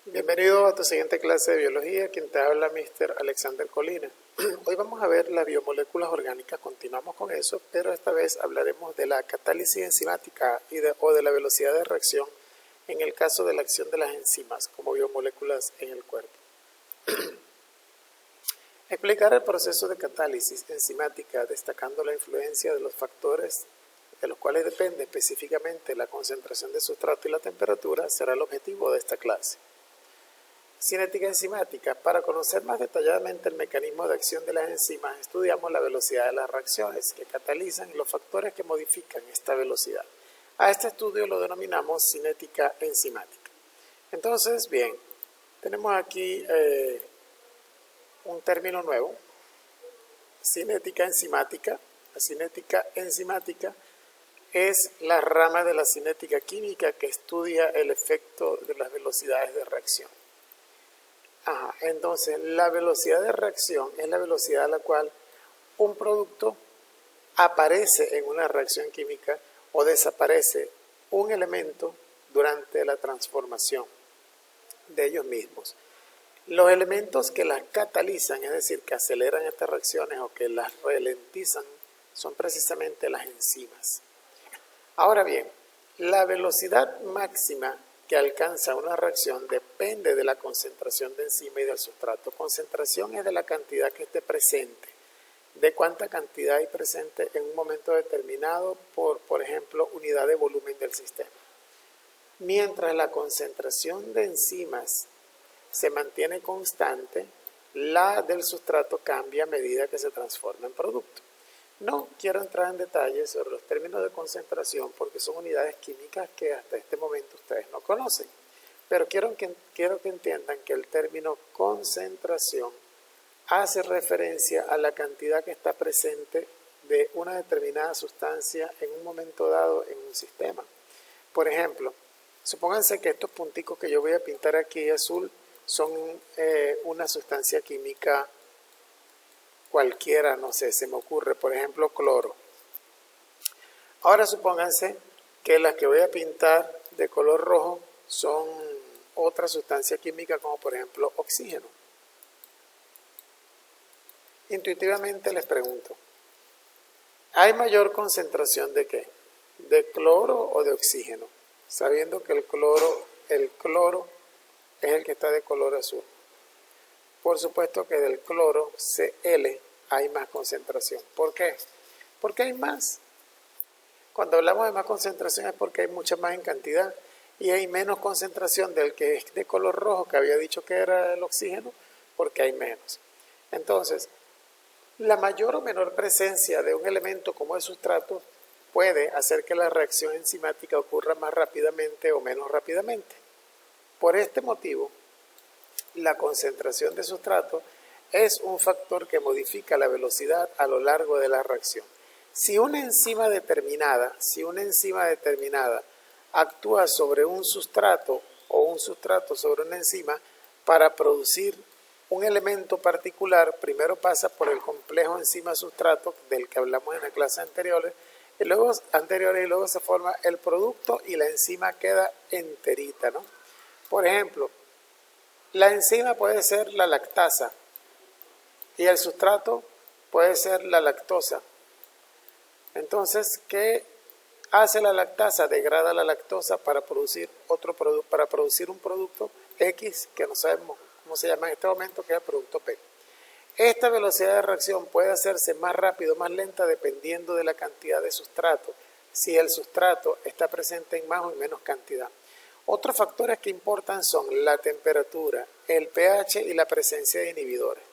Bienvenido a tu siguiente clase de biología, quien te habla Mr. Alexander Colina. Hoy vamos a ver las biomoléculas orgánicas, continuamos con eso, pero esta vez hablaremos de la catálisis enzimática o de la velocidad de reacción en el caso de la acción de las enzimas como biomoléculas en el cuerpo. Explicar el proceso de catálisis enzimática destacando la influencia de los factores de los cuales depende específicamente la concentración de sustrato y la temperatura será el objetivo de esta clase. Cinética enzimática. Para conocer más detalladamente el mecanismo de acción de las enzimas, estudiamos la velocidad de las reacciones que catalizan y los factores que modifican esta velocidad. A este estudio lo denominamos cinética enzimática. Entonces, bien, tenemos aquí un término nuevo, cinética enzimática. La cinética enzimática es la rama de la cinética química que estudia el efecto de las velocidades de reacción. Entonces, la velocidad de reacción es la velocidad a la cual un producto aparece en una reacción química o desaparece un elemento durante la transformación de ellos mismos. Los elementos que las catalizan, es decir, que aceleran estas reacciones o que las ralentizan, son precisamente las enzimas. Ahora bien, la velocidad máxima que alcanza una reacción depende de la concentración de enzima y del sustrato. Concentración es de la cantidad que esté presente, de cuánta cantidad hay presente en un momento determinado por ejemplo, unidad de volumen del sistema. Mientras la concentración de enzimas se mantiene constante, la del sustrato cambia a medida que se transforma en producto. No quiero entrar en detalles sobre los términos de concentración porque son unidades químicas que hasta este momento ustedes no conocen. Pero quiero que entiendan que el término concentración hace referencia a la cantidad que está presente de una determinada sustancia en un momento dado en un sistema. Por ejemplo, supónganse que estos punticos que yo voy a pintar aquí azul son una sustancia química cualquiera, no sé, se me ocurre, por ejemplo, cloro. Ahora supónganse que las que voy a pintar de color rojo son otra sustancia química como por ejemplo oxígeno. Intuitivamente les pregunto, ¿hay mayor concentración de qué? ¿De cloro o de oxígeno? Sabiendo que el cloro es el que está de color azul. Por supuesto que del cloro Cl hay más concentración. ¿Por qué? Porque hay más. Cuando hablamos de más concentración es porque hay mucha más en cantidad y hay menos concentración del que es de color rojo, que había dicho que era el oxígeno, porque hay menos. Entonces, la mayor o menor presencia de un elemento como el sustrato puede hacer que la reacción enzimática ocurra más rápidamente o menos rápidamente. Por este motivo, la concentración de sustrato es un factor que modifica la velocidad a lo largo de la reacción. Si una enzima determinada actúa sobre un sustrato o un sustrato sobre una enzima para producir un elemento particular, primero pasa por el complejo enzima-sustrato del que hablamos en la clase anterior y luego se forma el producto y la enzima queda enterita, ¿no? Por ejemplo, la enzima puede ser la lactasa y el sustrato puede ser la lactosa. Entonces, ¿qué hace la lactasa? Degrada la lactosa para producir un producto X que no sabemos cómo se llama en este momento, que es el producto P. Esta velocidad de reacción puede hacerse más rápido o más lenta dependiendo de la cantidad de sustrato, si el sustrato está presente en más o en menos cantidad. Otros factores que importan son la temperatura, el pH y la presencia de inhibidores.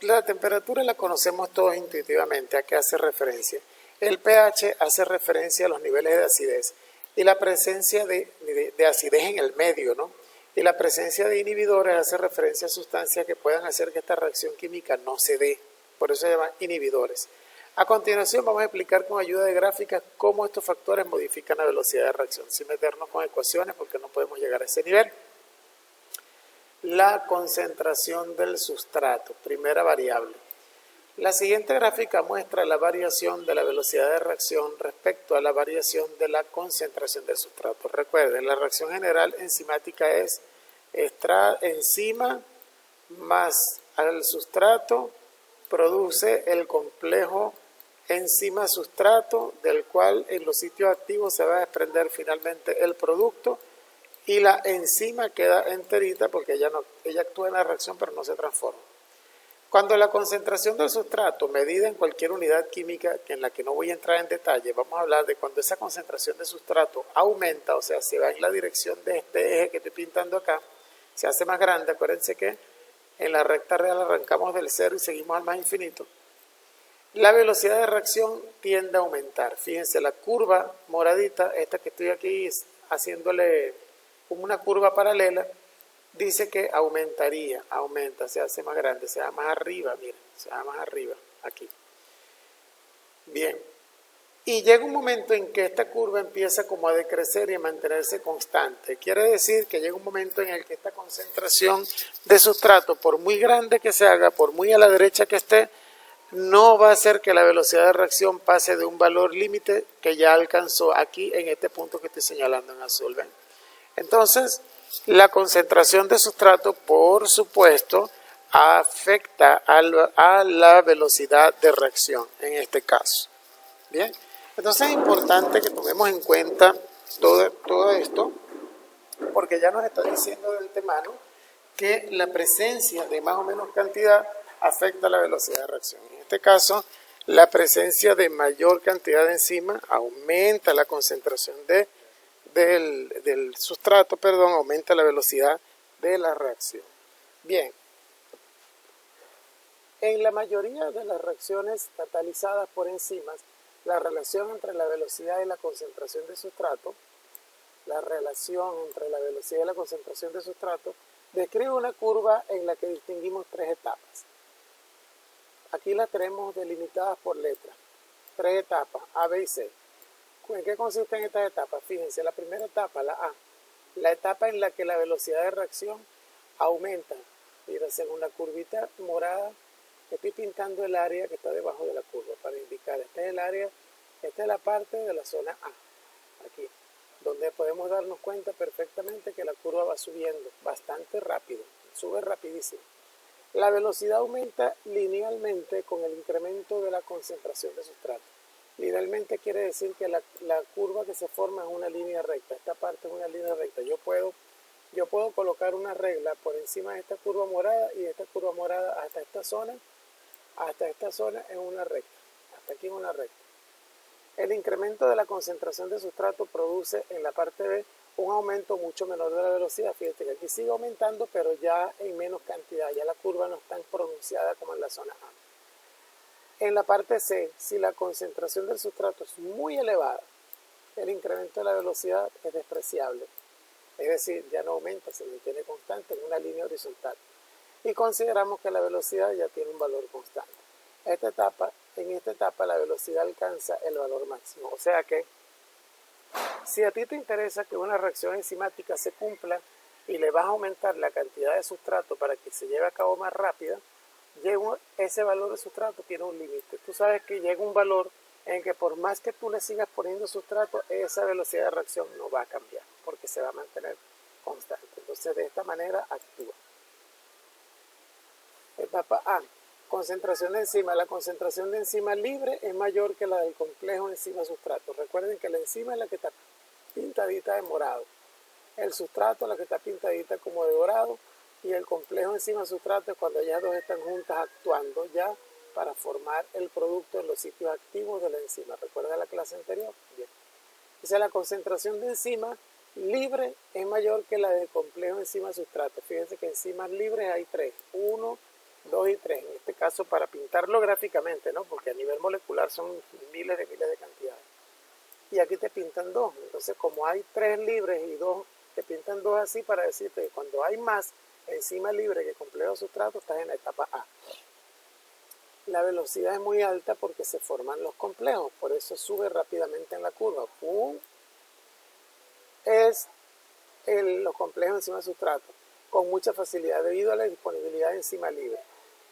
La temperatura la conocemos todos intuitivamente, ¿a qué hace referencia? El pH hace referencia a los niveles de acidez y la presencia de acidez en el medio, ¿no? Y la presencia de inhibidores hace referencia a sustancias que puedan hacer que esta reacción química no se dé, por eso se llaman inhibidores. A continuación vamos a explicar con ayuda de gráficas cómo estos factores modifican la velocidad de reacción, sin meternos con ecuaciones porque no podemos llegar a ese nivel. La concentración del sustrato, primera variable. La siguiente gráfica muestra la variación de la velocidad de reacción respecto a la variación de la concentración del sustrato. Recuerden, la reacción general enzimática es enzima más al sustrato produce el complejo enzima-sustrato, del cual en los sitios activos se va a desprender finalmente el producto y la enzima queda enterita porque ella actúa en la reacción pero no se transforma. Cuando la concentración del sustrato, medida en cualquier unidad química en la que no voy a entrar en detalle, vamos a hablar de cuando esa concentración de sustrato aumenta, o sea, se va en la dirección de este eje que estoy pintando acá, se hace más grande. Acuérdense que en la recta real arrancamos del cero y seguimos al más infinito. La velocidad de reacción tiende a aumentar. Fíjense, la curva moradita, esta que estoy aquí haciéndole como una curva paralela, dice que aumenta, se hace más grande, se va más arriba, miren, se va más arriba, aquí. Bien, y llega un momento en que esta curva empieza como a decrecer y a mantenerse constante. Quiere decir que llega un momento en el que esta concentración de sustrato, por muy grande que se haga, por muy a la derecha que esté, no va a hacer que la velocidad de reacción pase de un valor límite que ya alcanzó aquí en este punto que estoy señalando en azul, ¿ven? Entonces, la concentración de sustrato, por supuesto, afecta a la velocidad de reacción en este caso. Bien, entonces es importante que tomemos en cuenta todo esto, porque ya nos está diciendo del temano que la presencia de más o menos cantidad afecta la velocidad de reacción. En este caso, la presencia de mayor cantidad de enzima aumenta la concentración del sustrato, aumenta la velocidad de la reacción. Bien, en la mayoría de las reacciones catalizadas por enzimas, la relación entre la velocidad y la concentración de sustrato, describe una curva en la que distinguimos tres etapas. Aquí las tenemos delimitadas por letras, tres etapas, A, B y C. ¿En qué consisten estas etapas? Fíjense, la primera etapa, la A, la etapa en la que la velocidad de reacción aumenta. Mira, según la curvita morada, estoy pintando el área que está debajo de la curva para indicar, este es el área, esta es la parte de la zona A, aquí, donde podemos darnos cuenta perfectamente que la curva va subiendo bastante rápido, sube rapidísimo. La velocidad aumenta linealmente con el incremento de la concentración de sustrato. Linealmente quiere decir que la curva que se forma es una línea recta. Esta parte es una línea recta. Yo puedo colocar una regla por encima de esta curva morada y de esta curva morada hasta esta zona es una recta. Hasta aquí es una recta. El incremento de la concentración de sustrato produce en la parte B un aumento mucho menor de la velocidad. Fíjate que aquí sigue aumentando, pero ya en menos cantidad. Ya la curva no es tan pronunciada como en la zona A. En la parte C, si la concentración del sustrato es muy elevada, el incremento de la velocidad es despreciable. Es decir, ya no aumenta, se mantiene constante en una línea horizontal. Y consideramos que la velocidad ya tiene un valor constante. En esta etapa la velocidad alcanza el valor máximo. O sea que, si a ti te interesa que una reacción enzimática se cumpla y le vas a aumentar la cantidad de sustrato para que se lleve a cabo más rápida, ese valor de sustrato tiene un límite. Tú sabes que llega un valor en que por más que tú le sigas poniendo sustrato, esa velocidad de reacción no va a cambiar, porque se va a mantener constante. Entonces, de esta manera actúa. Etapa A. Concentración de enzima. La concentración de enzima libre es mayor que la del complejo enzima-sustrato. Recuerden que la enzima es la que está pintadita de morado. El sustrato es la que está pintadita como de dorado. Y el complejo enzima-sustrato es cuando ellas dos están juntas actuando ya para formar el producto en los sitios activos de la enzima. ¿Recuerda la clase anterior? Bien. Dice, la concentración de enzima libre es mayor que la del complejo enzima-sustrato. Fíjense que enzimas libres hay tres. 1, 2 y 3. En este caso, para pintarlo gráficamente, ¿no? Porque a nivel molecular son miles de cantidades. Y aquí te pintan 2. Entonces, como hay 3 libres y 2, te pintan 2 así para decirte que cuando hay más enzima libre que complejo sustrato, estás en la etapa A. La velocidad es muy alta porque se forman los complejos, por eso sube rápidamente en la curva. Los complejos enzima sustrato con mucha facilidad debido a la disponibilidad de enzima libre.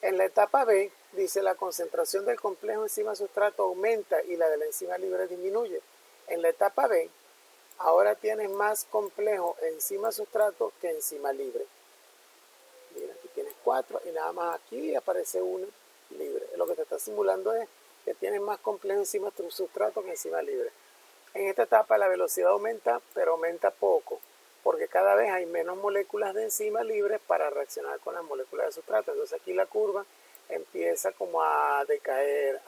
En la etapa B, dice, la concentración del complejo enzima sustrato aumenta y la de la enzima libre disminuye. En la etapa B, ahora tienes más complejo enzima sustrato que enzima libre. Mira, aquí tienes 4 y nada más aquí aparece una libre. Lo que te está simulando es que tienes más complejo enzima sustrato que enzima libre. En esta etapa la velocidad aumenta, pero aumenta poco, porque cada vez hay menos moléculas de enzima libres para reaccionar con las moléculas de sustrato. Entonces aquí la curva empieza como a decaer,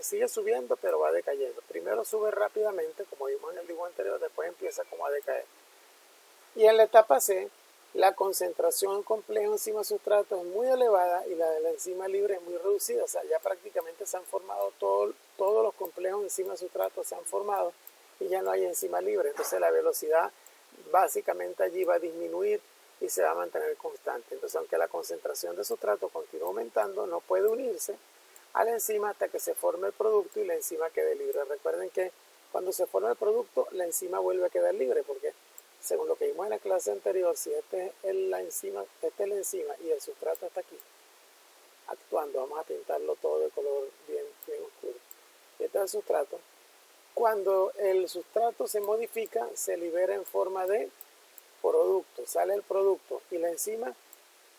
sigue subiendo, pero va decayendo. Primero sube rápidamente, como vimos en el dibujo anterior, después empieza como a decaer. Y en la etapa C, la concentración en complejo enzima sustrato es muy elevada y la de la enzima libre es muy reducida. O sea, ya prácticamente se han formado todos los complejos enzima sustrato se han formado y ya no hay enzima libre. Entonces la velocidad básicamente allí va a disminuir y se va a mantener constante. Entonces, aunque la concentración de sustrato continúa aumentando, no puede unirse a la enzima hasta que se forme el producto y la enzima quede libre. Recuerden que cuando se forma el producto, la enzima vuelve a quedar libre, porque según lo que vimos en la clase anterior, si este es la enzima y el sustrato está aquí actuando, vamos a pintarlo todo de color bien oscuro. Este es el sustrato. Cuando el sustrato se modifica, se libera en forma de producto, sale el producto y la enzima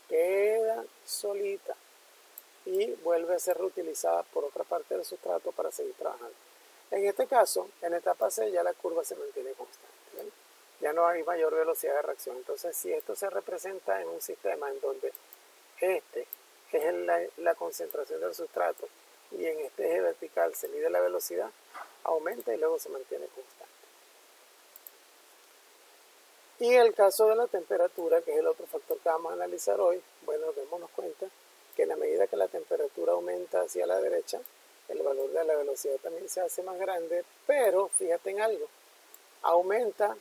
queda solita y vuelve a ser reutilizada por otra parte del sustrato para seguir trabajando. En este caso, en etapa C ya la curva se mantiene constante, ¿ven? Ya no hay mayor velocidad de reacción. Entonces, si esto se representa en un sistema en donde este es la concentración del sustrato y en este eje vertical se mide la velocidad, aumenta y luego se mantiene constante. Y el caso de la temperatura, que es el otro factor que vamos a analizar hoy, bueno, démonos cuenta que en la medida que la temperatura aumenta hacia la derecha, el valor de la velocidad también se hace más grande, pero fíjate en algo, aumenta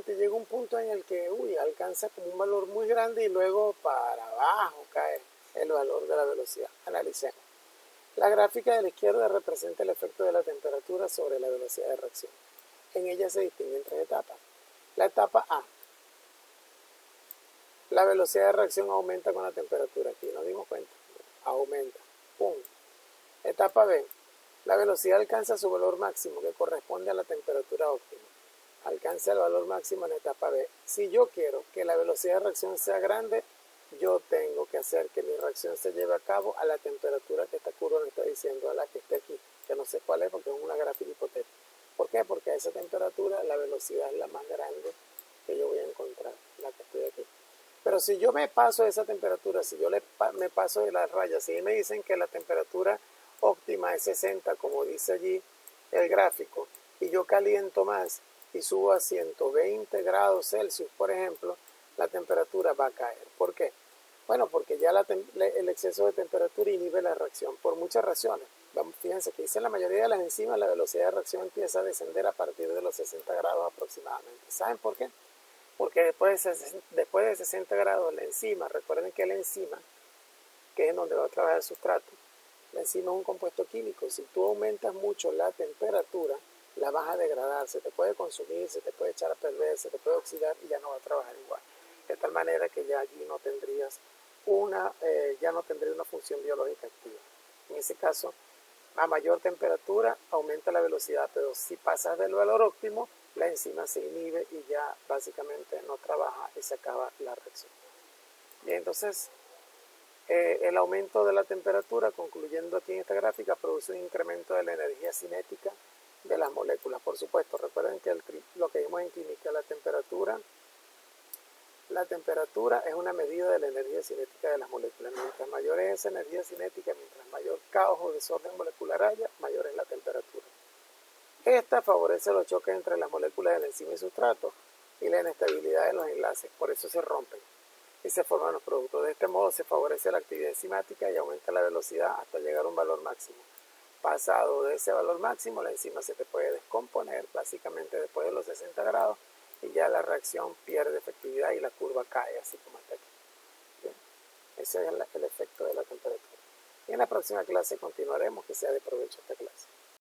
y llega un punto en el que alcanza como un valor muy grande y luego para abajo cae el valor de la velocidad. Analicemos. La gráfica de la izquierda representa el efecto de la temperatura sobre la velocidad de reacción. En ella se distinguen 3 etapas. La etapa A. La velocidad de reacción aumenta con la temperatura. Aquí nos dimos cuenta. Aumenta. ¡Pum! Etapa B. La velocidad alcanza su valor máximo, que corresponde a la temperatura óptima. Alcanza el valor máximo en etapa B. Si yo quiero que la velocidad de reacción sea grande, yo tengo que hacer que mi reacción se lleve a cabo a la temperatura que esta curva me está diciendo, a la que esté aquí, que no sé cuál es porque es una gráfica hipotética. ¿Por qué? Porque a esa temperatura la velocidad es la más grande que yo voy a encontrar, la que estoy aquí. Pero si yo me paso de esa temperatura, si yo me paso de las rayas, si me dicen que la temperatura óptima es 60, como dice allí el gráfico, y yo caliento más y subo a 120 grados Celsius, por ejemplo, la temperatura va a caer. ¿Por qué? Bueno, porque ya el exceso de temperatura inhibe la reacción por muchas razones. Fíjense que dice la mayoría de las enzimas la velocidad de reacción empieza a descender a partir de los 60 grados aproximadamente. ¿Saben por qué? Porque después de 60 grados la enzima, recuerden que la enzima, que es en donde va a trabajar el sustrato, la enzima es un compuesto químico. Si tú aumentas mucho la temperatura, la vas a degradar, se te puede consumir, se te puede echar a perder, se te puede oxidar y ya no va a trabajar igual. De tal manera que ya allí no tendrías una función biológica activa. En ese caso, a mayor temperatura aumenta la velocidad, pero si pasas del valor óptimo, la enzima se inhibe y ya básicamente no trabaja y se acaba la reacción. Bien, entonces el aumento de la temperatura, concluyendo aquí en esta gráfica, produce un incremento de la energía cinética de las moléculas. Por supuesto, recuerden que lo que vimos en química, la temperatura es una medida de la energía cinética de las moléculas. Mientras mayor es esa energía cinética, mientras mayor caos o desorden molecular haya, mayor es la temperatura. Esta favorece los choques entre las moléculas de la enzima y sustrato y la inestabilidad de los enlaces, por eso se rompen y se forman los productos. De este modo se favorece la actividad enzimática y aumenta la velocidad hasta llegar a un valor máximo. Pasado de ese valor máximo, la enzima se te puede descomponer básicamente después de los 60 grados y ya la reacción pierde efectividad y la curva cae así como está aquí. Bien. Ese es el efecto de la temperatura. Y en la próxima clase continuaremos, que sea de provecho esta clase.